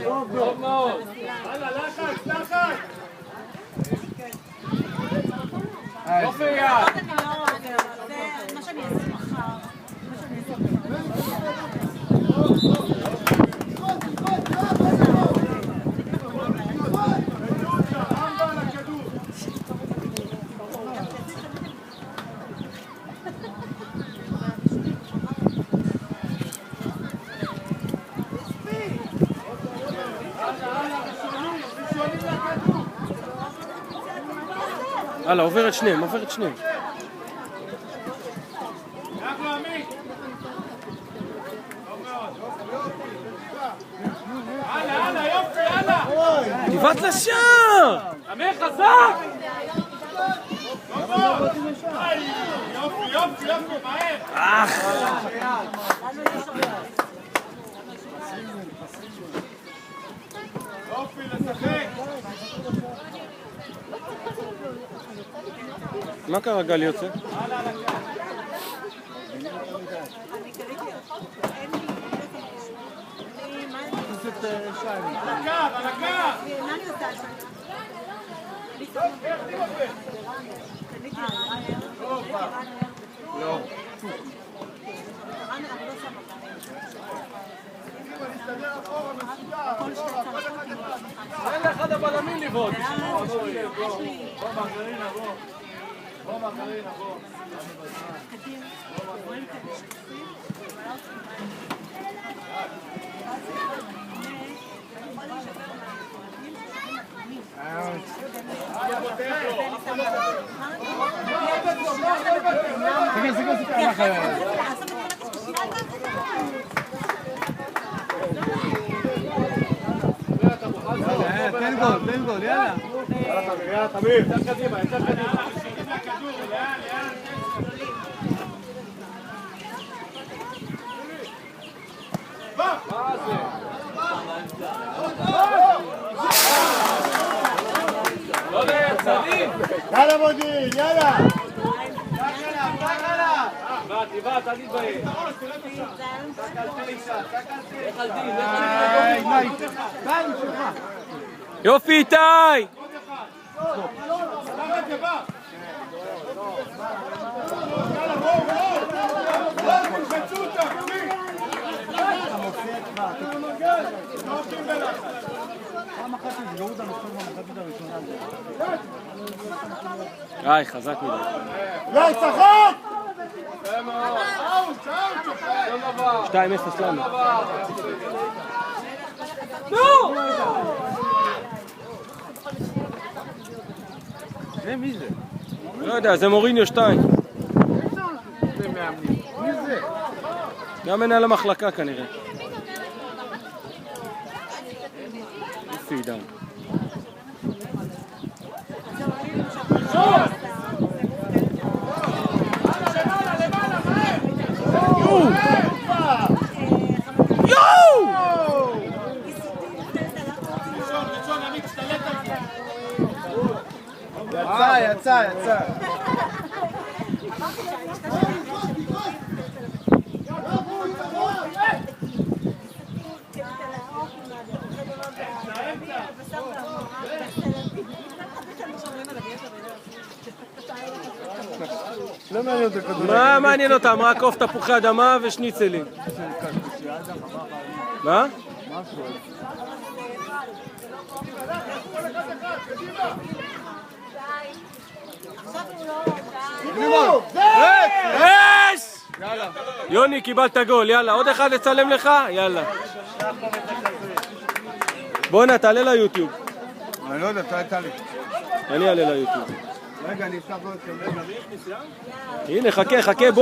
טוב מאוד. יאללה, לחץ, לחץ. יופי יד. מה שאני אעשה מחר. הלאה, עובר את שניהם, עובר את שניהם. הלאה, יופי, הלאה. תיבט לשער! אמיר חזק! יופי, מהר! יופי, לשחק! מה קרה גל יוצא? על הקו! אין לאחד הבלמים לבעוט. בוא מרגרינה, בוא מרגרינה, בוא. תן גול, יאללה. יאללה, תמיר, יותר קדימה, יותר קדימה. יאללה מודיעין, יאללה. תיבט, אל תתבייש. יופי איתי! חזק מדי. יאי, צחק! 2-0 לנו. זה מי זה? לא יודע, זה מוריניו 2. זה מאמנים. מי זה? גם מנהל המחלקה כנראה. יופי עידן. יצא. לא מעניין אותה כדורגל. מה מעניין אותם? רק עוף תפוחי אדמה ושניצלים. מה? יוני, קיבלת גול, יאללה, עוד אחד לצלם לך? יאללה. בוא'נה, תעלה ליוטיוב. אני לא יודע, תעלה לי. אני אעלה ליוטיוב. רגע, אני אפתח לו את זה. הנה, חכה, בוא.